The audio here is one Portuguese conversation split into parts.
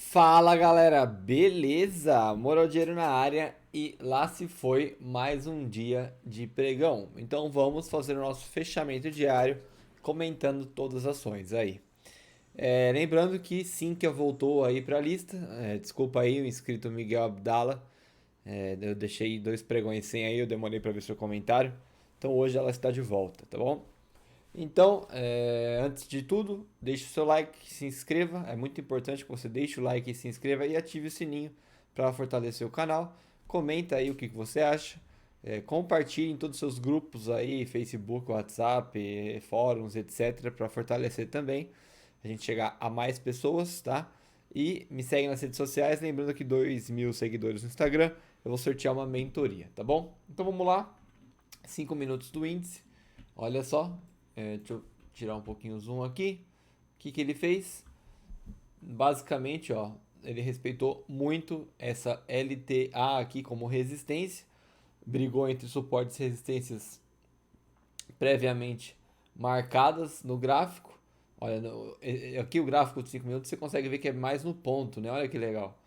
Fala galera, beleza? Moral Dinheiro na área e lá se foi mais um dia de pregão. Então vamos fazer o nosso fechamento diário comentando todas as ações aí. Lembrando que Sinqia voltou aí para a lista. Desculpa aí o inscrito Miguel Abdala. Eu deixei dois pregões sem aí, eu demorei para ver seu comentário. Então hoje ela está de volta, tá bom? Então, antes de tudo, deixe o seu like, se inscreva. É muito importante que você deixe o like e se inscreva e ative o sininho para fortalecer o canal. Comenta aí o que você acha. Compartilhe em todos os seus grupos aí, Facebook, WhatsApp, fóruns, etc, para fortalecer também. A gente chegar a mais pessoas, tá? E me segue nas redes sociais, lembrando que 2.000 seguidores no Instagram, eu vou sortear uma mentoria, tá bom? Então vamos lá, 5 minutos do índice. Olha só, deixa eu tirar um pouquinho o zoom aqui. O que ele fez? Basicamente, ó, ele respeitou muito essa LTA aqui como resistência. Brigou entre suportes e resistências previamente marcadas no gráfico. Olha, aqui o gráfico de 5 minutos você consegue ver que é mais no ponto, né? Olha que legal.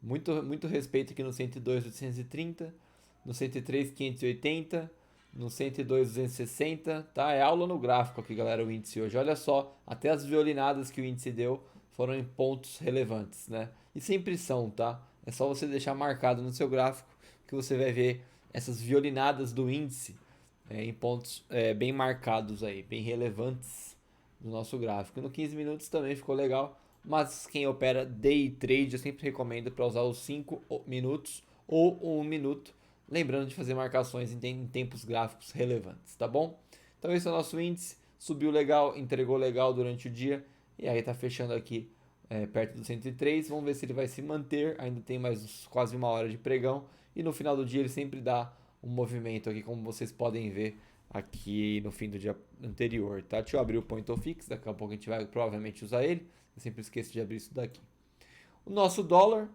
Muito respeito aqui no 102,830, no 103,580, no 102,260, tá? É aula no gráfico aqui, galera, o índice hoje. Olha só, até as violinadas que o índice deu foram em pontos relevantes, né? E sempre são, tá? É só você deixar marcado no seu gráfico que você vai ver essas violinadas do índice em pontos bem marcados aí, bem relevantes do nosso gráfico. No 15 minutos também ficou legal, mas quem opera day trade eu sempre recomendo para usar os 5 minutos ou 1 minuto, lembrando de fazer marcações em tempos gráficos relevantes, tá bom? Então esse é o nosso índice, subiu legal, entregou legal durante o dia e aí tá fechando aqui perto do 103. Vamos ver se ele vai se manter, ainda tem mais quase uma hora de pregão e no final do dia ele sempre dá um movimento aqui, como vocês podem ver aqui no fim do dia anterior, tá? Deixa eu abrir o Point of Fix, daqui a pouco a gente vai provavelmente usar ele. Eu sempre esqueço de abrir isso daqui. O nosso dólar,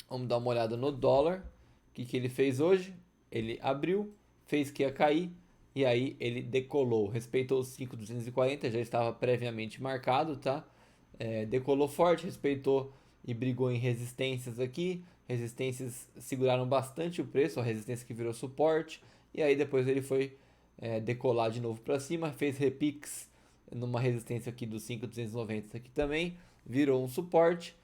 vamos dar uma olhada no dólar. O que ele fez hoje? Ele abriu, fez que ia cair e aí ele decolou. Respeitou os 5.240, já estava previamente marcado, tá? Decolou forte, respeitou e brigou em resistências aqui. Resistências seguraram bastante o preço, a resistência que virou suporte. E aí depois ele foi decolar de novo para cima, fez repix numa resistência aqui dos 5.290 aqui também, virou um suporte,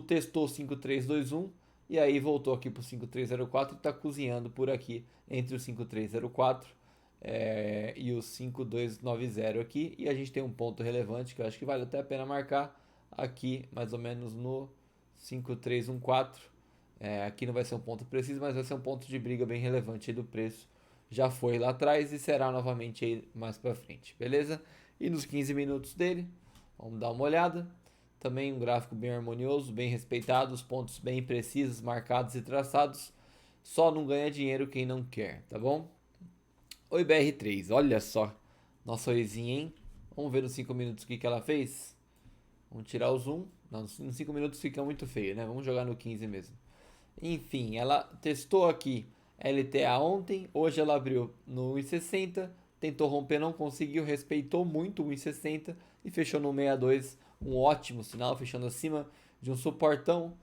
testou 5.321 e aí voltou aqui para o 5.304 e está cozinhando por aqui entre o 5.304 e o 5.290 aqui. E a gente tem um ponto relevante que eu acho que vale até a pena marcar aqui, mais ou menos no 5.314. Aqui não vai ser um ponto preciso, mas vai ser um ponto de briga bem relevante aí do preço. Já foi lá atrás e será novamente aí mais para frente, beleza? E nos 15 minutos dele, vamos dar uma olhada. Também um gráfico bem harmonioso, bem respeitado, os pontos bem precisos, marcados e traçados. Só não ganha dinheiro quem não quer, tá bom? Oi BR3, olha só. Nossa oizinha, hein? Vamos ver nos 5 minutos o que ela fez? Vamos tirar o zoom. Não, nos 5 minutos fica muito feio, né? Vamos jogar no 15 mesmo. Enfim, ela testou aqui LTA ontem, hoje ela abriu no 1,60, tentou romper, não conseguiu, respeitou muito o 1,60 e fechou no 62, um ótimo sinal, fechando acima de um suportão.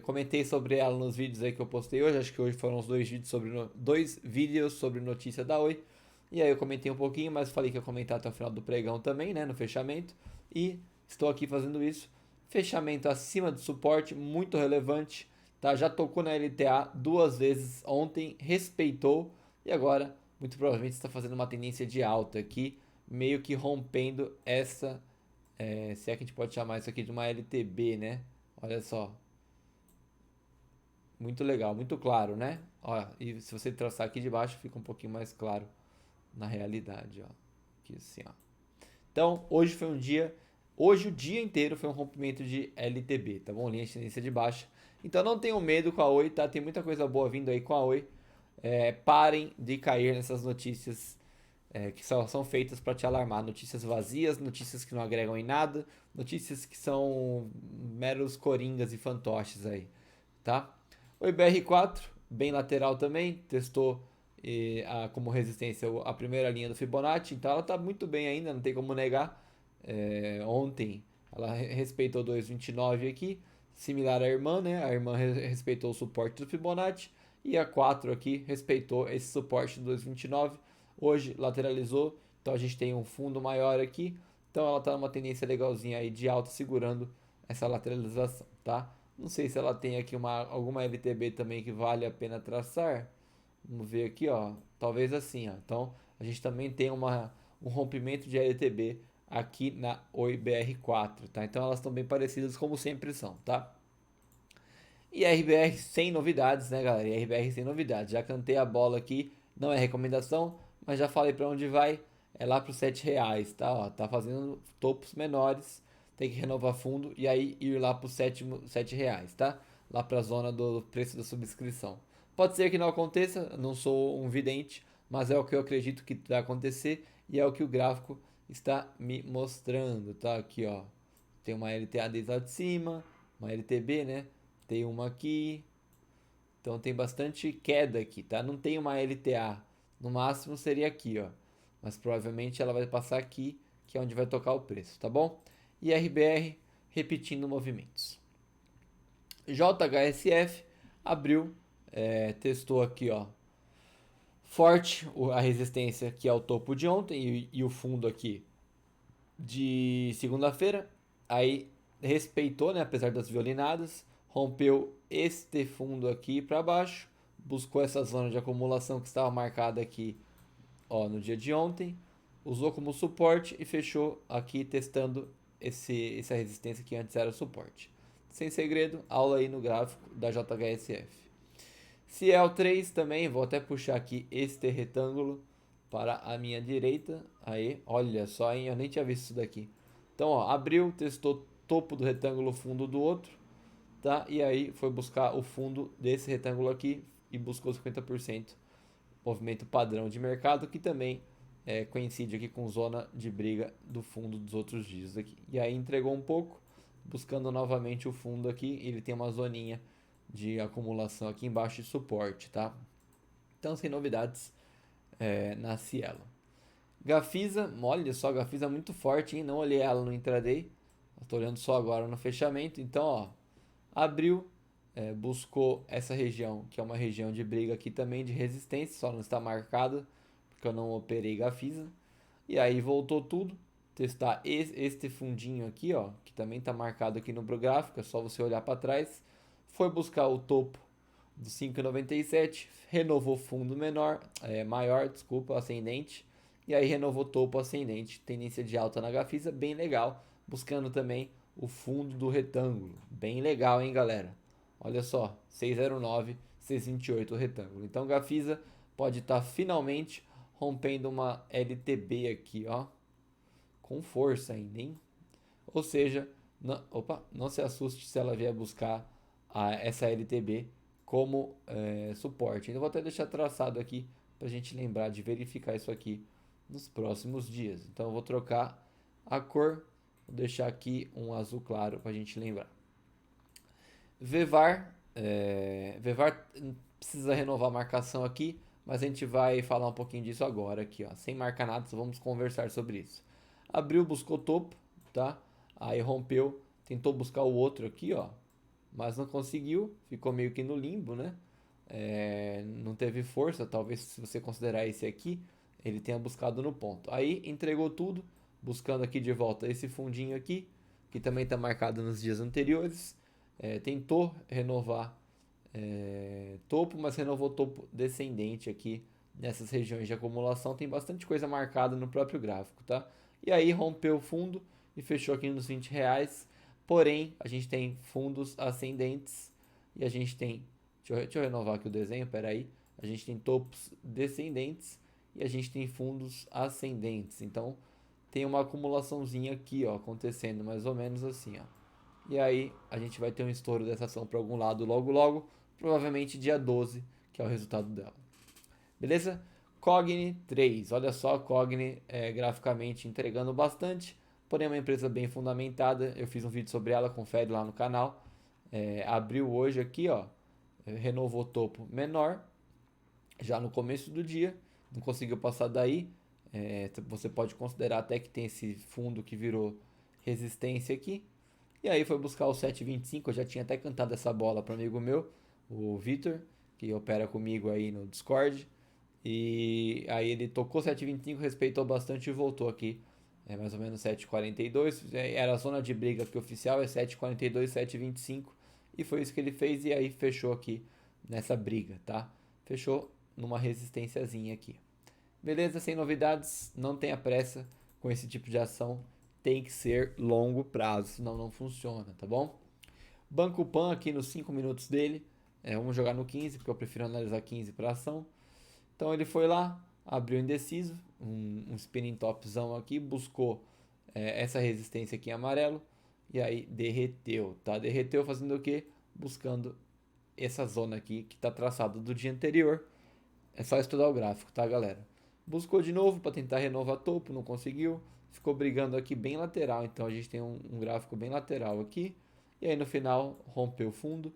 Comentei sobre ela nos vídeos aí que eu postei hoje, acho que hoje foram os dois vídeos sobre notícia da Oi. E aí eu comentei um pouquinho, mas falei que ia comentar até o final do pregão também, né, no fechamento. E estou aqui fazendo isso. Fechamento acima do suporte, muito relevante. Tá? Já tocou na LTA duas vezes ontem, respeitou e agora muito provavelmente está fazendo uma tendência de alta aqui, meio que rompendo essa, se é que a gente pode chamar isso aqui de uma LTB, né? Olha só, muito legal, muito claro, né? Ó, e se você traçar aqui de baixo fica um pouquinho mais claro na realidade, ó. Aqui assim, ó. Então, hoje foi um dia, hoje o dia inteiro foi um rompimento de LTB, tá bom? Linha de tendência de baixa. Então não tenham medo com a Oi, tá? Tem muita coisa boa vindo aí com a Oi. Parem de cair nessas notícias que só são feitas para te alarmar. Notícias vazias, notícias que não agregam em nada, notícias que são meros coringas e fantoches aí, tá? O IBR4, bem lateral também, testou como resistência a primeira linha do Fibonacci, então ela está muito bem ainda, não tem como negar. Ontem ela respeitou 2,29 aqui, similar à irmã, né? A irmã respeitou o suporte do Fibonacci e a 4 aqui respeitou esse suporte do 2,29. Hoje lateralizou, então a gente tem um fundo maior aqui. Então ela está numa tendência legalzinha aí de alta segurando essa lateralização, tá? Não sei se ela tem aqui alguma LTB também que vale a pena traçar. Vamos ver aqui, ó. Talvez assim, ó. Então a gente também tem um rompimento de LTB aqui na OIBR4, tá? Então elas estão bem parecidas como sempre são, tá? E RBR sem novidades, né, galera? E RBR sem novidades. Já cantei a bola aqui, não é recomendação, mas já falei para onde vai. É lá para os R$ 7, tá? Ó, tá fazendo topos menores, tem que renovar fundo e aí ir lá para os R$ 7, tá? Lá para a zona do preço da subscrição. Pode ser que não aconteça, não sou um vidente, mas é o que eu acredito que vai acontecer e é o que o gráfico está me mostrando, tá? Aqui, ó. Tem uma LTA desde lá de cima, uma LTB, né? Tem uma aqui. Então tem bastante queda aqui, tá? Não tem uma LTA. No máximo seria aqui, ó. Mas provavelmente ela vai passar aqui, que é onde vai tocar o preço, tá bom? E RBR repetindo movimentos. JHSF abriu, testou aqui, ó. Forte a resistência que é o topo de ontem e o fundo aqui de segunda-feira. Aí respeitou, né, apesar das violinadas, rompeu este fundo aqui para baixo, buscou essa zona de acumulação que estava marcada aqui, ó, no dia de ontem, usou como suporte e fechou aqui testando essa resistência que antes era suporte. Sem segredo, aula aí no gráfico da JHSF. Ciel 3 também, vou até puxar aqui este retângulo para a minha direita. Aí, olha só, hein? Eu nem tinha visto isso daqui. Então, ó, abriu, testou topo do retângulo, fundo do outro, tá? E aí foi buscar o fundo desse retângulo aqui e buscou 50%. Movimento padrão de mercado que também coincide aqui com zona de briga do fundo dos outros dias aqui. E aí entregou um pouco, buscando novamente o fundo aqui. Ele tem uma zoninha de acumulação aqui embaixo de suporte, tá? Então, sem novidades na Cielo. Gafisa, olha só, Gafisa muito forte, hein? Não olhei ela no intraday, estou olhando só agora no fechamento. Então, ó, abriu, buscou essa região, que é uma região de briga aqui também, de resistência, só não está marcado, porque eu não operei Gafisa. E aí voltou tudo, testar este fundinho aqui, ó, que também está marcado aqui no gráfico, é só você olhar para trás. Foi buscar o topo do 5,97, renovou fundo maior, desculpa, ascendente, e aí renovou topo ascendente, tendência de alta na Gafisa, bem legal, buscando também o fundo do retângulo, bem legal, hein, galera? Olha só, 609, 628 o retângulo. Então Gafisa pode estar finalmente rompendo uma LTB aqui, ó, com força ainda, hein? Ou seja, não se assuste se ela vier buscar essa LTB como suporte. Ainda vou até deixar traçado aqui para a gente lembrar de verificar isso aqui nos próximos dias. Então eu vou trocar a cor, vou deixar aqui um azul claro para a gente lembrar. Vevar, Vevar precisa renovar a marcação aqui, mas a gente vai falar um pouquinho disso agora aqui, ó. Sem marcar nada, só vamos conversar sobre isso. Abriu, buscou topo, tá? Aí rompeu, tentou buscar o outro aqui, ó, mas não conseguiu, ficou meio que no limbo, né? Não teve força, talvez se você considerar esse aqui, ele tenha buscado no ponto. Aí entregou tudo, buscando aqui de volta esse fundinho aqui, que também está marcado nos dias anteriores. Tentou renovar topo, mas renovou topo descendente aqui nessas regiões de acumulação. Tem bastante coisa marcada no próprio gráfico, tá? E aí rompeu o fundo e fechou aqui nos R$ 20. Porém, a gente tem fundos ascendentes e a gente tem. Deixa eu renovar aqui o desenho, peraí. A gente tem topos descendentes e a gente tem fundos ascendentes. Então, tem uma acumulaçãozinha aqui, ó, acontecendo mais ou menos assim, ó. E aí, a gente vai ter um estouro dessa ação para algum lado logo logo, provavelmente dia 12, que é o resultado dela. Beleza? Cogni 3. Olha só, Cogni graficamente entregando bastante, porém é uma empresa bem fundamentada. Eu fiz um vídeo sobre ela, confere lá no canal. Abriu hoje aqui, ó, renovou topo menor, já no começo do dia, não conseguiu passar daí. Você pode considerar até que tem esse fundo que virou resistência aqui. E aí foi buscar o 7,25. Eu já tinha até cantado essa bola para um amigo meu, o Vitor, que opera comigo aí no Discord. E aí ele tocou 7,25, respeitou bastante e voltou aqui. É mais ou menos 7,42. Era a zona de briga aqui oficial, é 7,42, 7,25. E foi isso que ele fez e aí fechou aqui nessa briga, tá? Fechou numa resistênciazinha aqui. Beleza, sem novidades, não tenha pressa com esse tipo de ação. Tem que ser longo prazo, senão não funciona, tá bom? Banco Pan aqui nos 5 minutos dele. Vamos jogar no 15, porque eu prefiro analisar 15 para ação. Então ele foi lá, abriu indeciso, um spinning topzão aqui, buscou essa resistência aqui em amarelo e aí derreteu, tá? Derreteu fazendo o quê? Buscando essa zona aqui que está traçada do dia anterior. É só estudar o gráfico, tá, galera? Buscou de novo para tentar renovar topo, não conseguiu. Ficou brigando aqui bem lateral, então a gente tem um gráfico bem lateral aqui. E aí no final rompeu o fundo,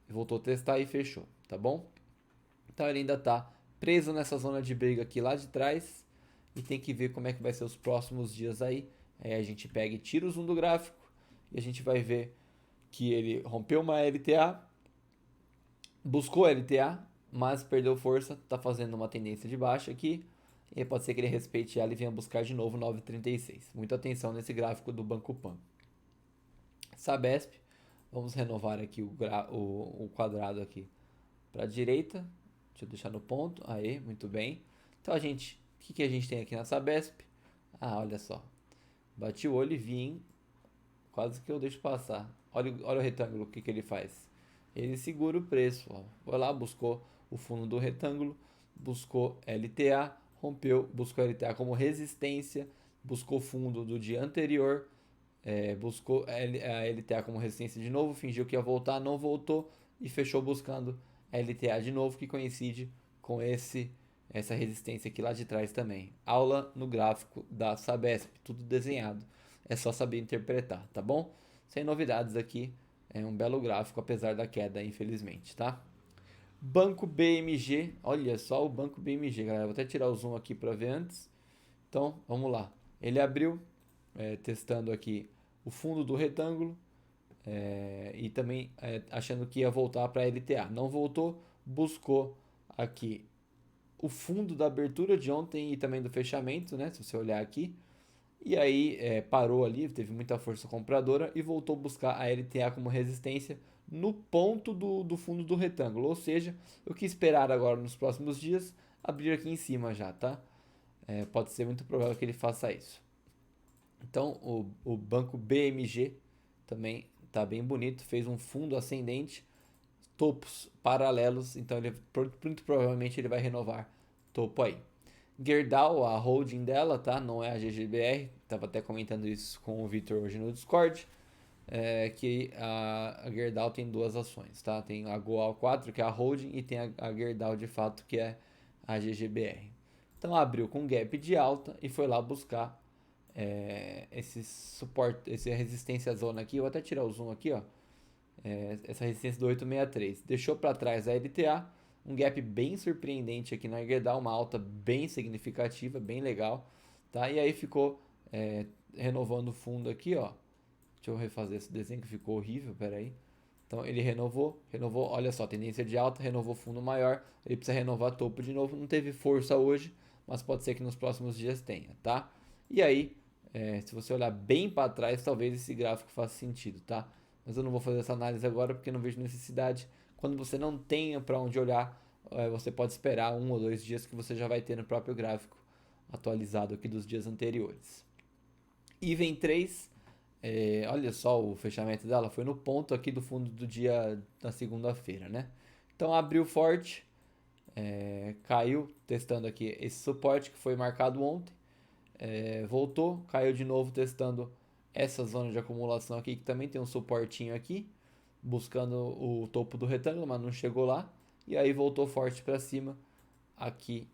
voltou a testar e fechou, tá bom? Então ele ainda está preso nessa zona de briga aqui lá de trás e tem que ver como é que vai ser os próximos dias aí. Aí a gente pega e tira o zoom do gráfico e a gente vai ver que ele rompeu uma LTA, buscou LTA, mas perdeu força, está fazendo uma tendência de baixa aqui. E pode ser que ele respeite ela e venha buscar de novo 9,36. Muita atenção nesse gráfico do Banco Pan. Sabesp, vamos renovar aqui o quadrado aqui para a direita. Deixa eu deixar no ponto. Aí, muito bem. Então o que a gente tem aqui na Sabesp? Ah, olha só. Bati o olho e vi, hein? Quase que eu deixo passar. Olha o retângulo, o que ele faz? Ele segura o preço. Ó. Foi lá, buscou o fundo do retângulo, buscou LTA, rompeu, buscou LTA como resistência, buscou fundo do dia anterior, buscou a LTA como resistência de novo, fingiu que ia voltar, não voltou e fechou buscando a LTA de novo, que coincide com essa resistência aqui lá de trás também. Aula no gráfico da Sabesp, tudo desenhado. É só saber interpretar, tá bom? Sem novidades aqui, é um belo gráfico, apesar da queda, infelizmente, tá? Banco BMG, olha só o Banco BMG, galera. Vou até tirar o zoom aqui para ver antes. Então, vamos lá. Ele abriu, testando aqui o fundo do retângulo e também achando que ia voltar para LTA. Não voltou, buscou aqui o fundo da abertura de ontem e também do fechamento, né? Se você olhar aqui. E aí parou ali, teve muita força compradora e voltou a buscar a LTA como resistência no ponto do fundo do retângulo. Ou seja, o que esperar agora nos próximos dias? Abrir aqui em cima já, tá? Pode ser muito provável que ele faça isso. Então o banco BMG também tá bem bonito, fez um fundo ascendente, topos paralelos, então ele muito provavelmente ele vai renovar topo aí. Gerdau, a holding dela, tá? Não é a GGBR. Tava até comentando isso com o Victor hoje no Discord. Que a Gerdau tem duas ações, tá? Tem a Goal 4, que é a holding, e tem a Gerdau de fato, que é a GGBR. Então abriu com gap de alta e foi lá buscar esse suporte, essa resistência zona aqui. Eu vou até tirar o zoom aqui, ó. Essa resistência do 863. Deixou para trás a LTA, um gap bem surpreendente aqui na Gerdau, uma alta bem significativa, bem legal, tá? E aí ficou renovando o fundo aqui, ó. Deixa eu refazer esse desenho que ficou horrível, peraí. Então ele renovou, olha só, tendência de alta, renovou fundo maior, ele precisa renovar topo de novo, não teve força hoje, mas pode ser que nos próximos dias tenha, tá? E aí, se você olhar bem para trás, talvez esse gráfico faça sentido, tá? Mas eu não vou fazer essa análise agora porque não vejo necessidade. Quando você não tenha para onde olhar, você pode esperar 1 ou 2 dias que você já vai ter no próprio gráfico atualizado aqui dos dias anteriores. Even 3, olha só o fechamento dela, foi no ponto aqui do fundo do dia da segunda-feira, né? Então abriu forte, caiu, testando aqui esse suporte que foi marcado ontem, voltou, caiu de novo testando essa zona de acumulação aqui, que também tem um suportinho aqui, buscando o topo do retângulo, mas não chegou lá, e aí voltou forte para cima, aqui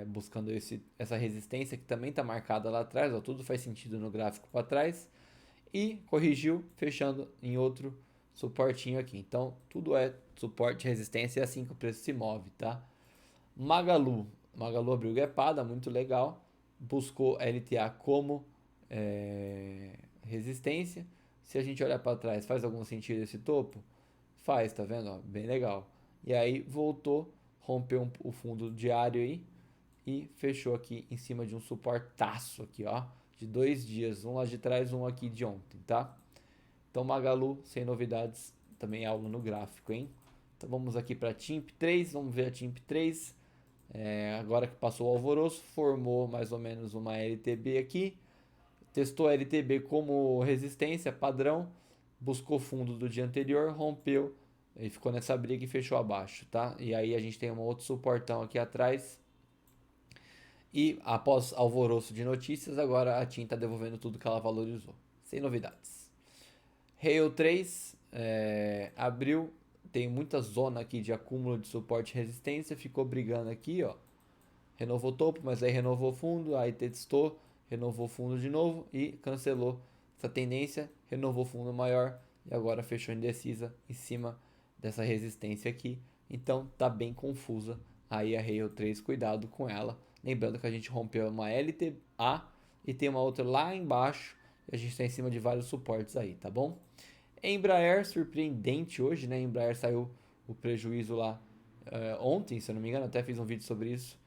buscando essa resistência que também está marcada lá atrás, ó, tudo faz sentido no gráfico para trás, e corrigiu, fechando em outro suportinho aqui. Então, tudo é suporte, resistência, é assim que o preço se move, tá? Magalu abriu gapada, muito legal, buscou LTA como resistência, Se a gente olhar para trás, faz algum sentido esse topo? Faz, tá vendo? Ó, bem legal. E aí voltou, rompeu o fundo diário aí e fechou aqui em cima de um suportaço aqui, ó, de 2 dias, um lá de trás, um aqui de ontem, tá? Então Magalu, sem novidades, também aula no gráfico, hein? Então vamos aqui para a TIMP 3, vamos ver a TIMP 3. Agora que passou o alvoroço, formou mais ou menos uma LTB aqui, testou a LTB como resistência padrão, buscou fundo do dia anterior, rompeu e ficou nessa briga e fechou abaixo, tá? E aí a gente tem um outro suportão aqui atrás. E após alvoroço de notícias, agora a TIM está devolvendo tudo que ela valorizou. Sem novidades. Rail 3 abriu, tem muita zona aqui de acúmulo de suporte e resistência, ficou brigando aqui, ó. Renovou topo, mas aí renovou fundo, aí testou, renovou fundo de novo e cancelou essa tendência, renovou fundo maior e agora fechou indecisa em cima dessa resistência aqui. Então tá bem confusa aí a Rail 3, cuidado com ela. Lembrando que a gente rompeu uma LTA e tem uma outra lá embaixo e a gente está em cima de vários suportes aí, tá bom? Embraer, surpreendente hoje, né? Embraer saiu o prejuízo lá ontem, se eu não me engano, até fiz um vídeo sobre isso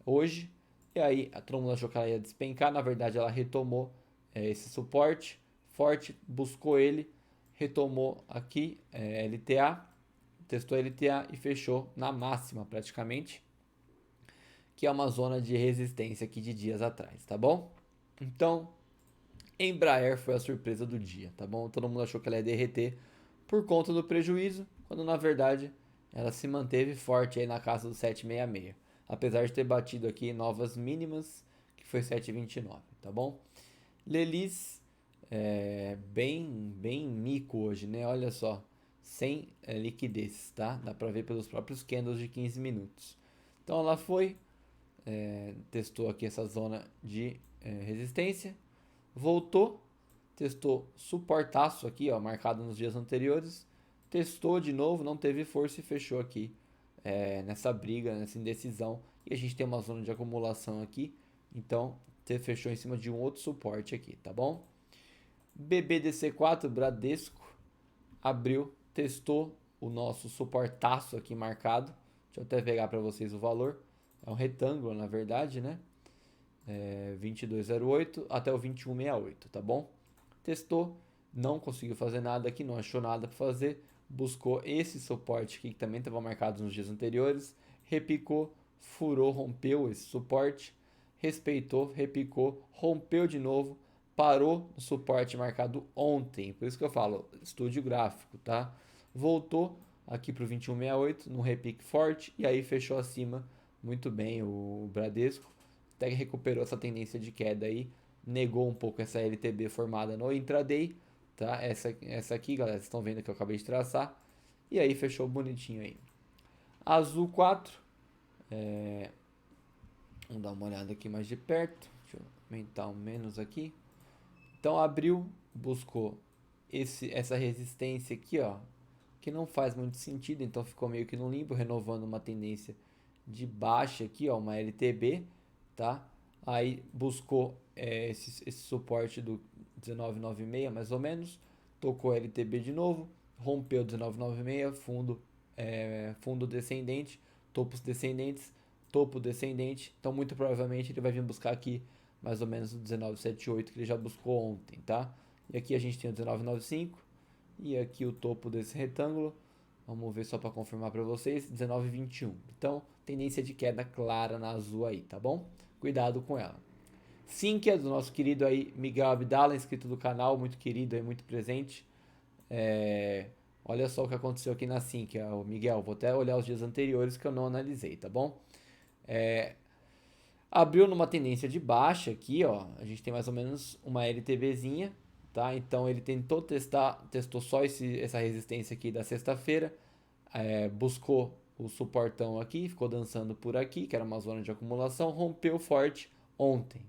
hoje. E aí a todo mundo achou que ela ia despencar, na verdade ela retomou esse suporte forte, buscou ele, retomou aqui LTA, testou LTA e fechou na máxima praticamente, que é uma zona de resistência aqui de dias atrás, tá bom? Então, Embraer foi a surpresa do dia, tá bom? Todo mundo achou que ela ia derreter por conta do prejuízo, quando na verdade ela se manteve forte aí na casa do 766, apesar de ter batido aqui novas mínimas, que foi 7,29, tá bom? Lelis, bem mico hoje, né? Olha só, sem liquidez, tá? Dá pra ver pelos próprios candles de 15 minutos. Então ela foi, testou aqui essa zona de resistência, voltou, testou suportaço aqui, ó, marcado nos dias anteriores, testou de novo, não teve força e fechou aqui nessa briga, nessa indecisão. E a gente tem uma zona de acumulação aqui, então fechou em cima de um outro suporte aqui, tá bom? BBDC4, Bradesco, abriu, testou o nosso suportaço aqui marcado. Deixa eu até pegar para vocês o valor. É um retângulo, na verdade, né? 2208 até o 2168, tá bom? Testou, não conseguiu fazer nada aqui, não achou nada para fazer, buscou esse suporte aqui que também estava marcado nos dias anteriores, repicou, furou, rompeu esse suporte, respeitou, repicou, rompeu de novo, parou no suporte marcado ontem, por isso que eu falo, estude o gráfico, tá? Voltou aqui para o 2168 no repique forte e aí fechou acima, muito bem o Bradesco, até que recuperou essa tendência de queda aí, negou um pouco essa LTB formada no intraday, tá? Essa aqui, galera, vocês estão vendo que eu acabei de traçar, e aí fechou bonitinho aí. Azul 4, vamos dar uma olhada aqui mais de perto, deixa eu aumentar o menos aqui. Então abriu, buscou essa resistência aqui, ó, que não faz muito sentido, então ficou meio que no limbo, renovando uma tendência de baixa aqui, ó, uma LTB, tá? Aí buscou esse suporte do 1996 mais ou menos, tocou LTB de novo, rompeu 1996, fundo descendente, topos descendentes, topo descendente, então muito provavelmente ele vai vir buscar aqui mais ou menos o 1978 que ele já buscou ontem, tá? E aqui a gente tem o 1995 e aqui o topo desse retângulo, vamos ver só para confirmar para vocês, 19,21. Então, tendência de queda clara na azul aí, tá bom? Cuidado com ela. Sim, é do nosso querido aí Miguel Abdala, inscrito do canal, muito querido aí, muito presente. Olha só o que aconteceu aqui na Sync, o Miguel. Vou até olhar os dias anteriores que eu não analisei, tá bom? Abriu numa tendência de baixa aqui, ó. A gente tem mais ou menos uma LTBzinha, tá? Então ele testou só essa resistência aqui da sexta-feira, buscou o suportão aqui, ficou dançando por aqui, que era uma zona de acumulação, rompeu forte ontem.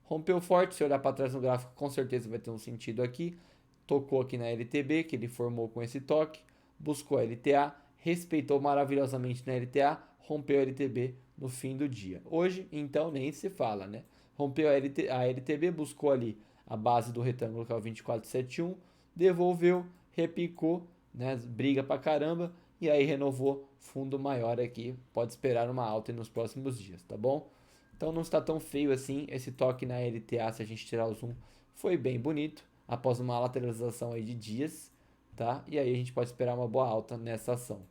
Rompeu forte, se olhar para trás no gráfico, com certeza vai ter um sentido aqui. Tocou aqui na LTB, que ele formou com esse toque, buscou a LTA, respeitou maravilhosamente na LTA, rompeu a LTB no fim do dia. Hoje, então, nem se fala, né? Rompeu a LTB, buscou ali a base do retângulo, que é o 2471, devolveu, repicou, né? Briga pra caramba e aí renovou fundo maior aqui. Pode esperar uma alta nos próximos dias, tá bom? Então não está tão feio assim. Esse toque na LTA, se a gente tirar o zoom, foi bem bonito após uma lateralização aí de dias, tá? E aí a gente pode esperar uma boa alta nessa ação.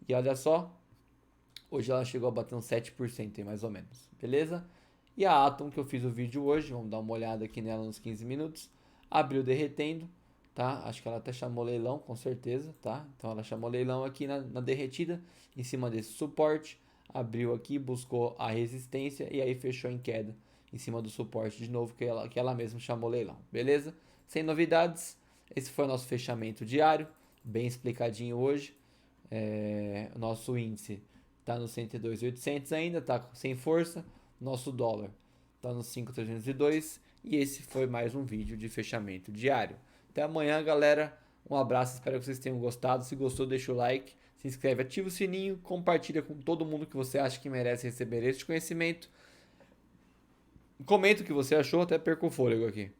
E olha só, hoje ela chegou a bater uns 7% aí, mais ou menos, beleza? E a Atom, que eu fiz o vídeo hoje, vamos dar uma olhada aqui nela nos 15 minutos, abriu derretendo, tá? Acho que ela até chamou leilão, com certeza, tá? Então ela chamou leilão aqui na derretida, em cima desse suporte, abriu aqui, buscou a resistência e aí fechou em queda em cima do suporte de novo, que ela mesma chamou leilão, beleza? Sem novidades, esse foi o nosso fechamento diário, bem explicadinho hoje. O nosso índice está no 102.800 ainda, está sem força. Nosso dólar está no 5.302 e esse foi mais um vídeo de fechamento diário. Até amanhã, galera. Um abraço, espero que vocês tenham gostado. Se gostou, deixa o like, se inscreve, ativa o sininho, compartilha com todo mundo que você acha que merece receber este conhecimento. Comenta o que você achou, até perco o fôlego aqui.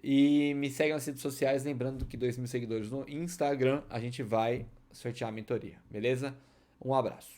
E me segue nas redes sociais, lembrando que 2.000 seguidores no Instagram, a gente vai sortear a mentoria, beleza? Um abraço.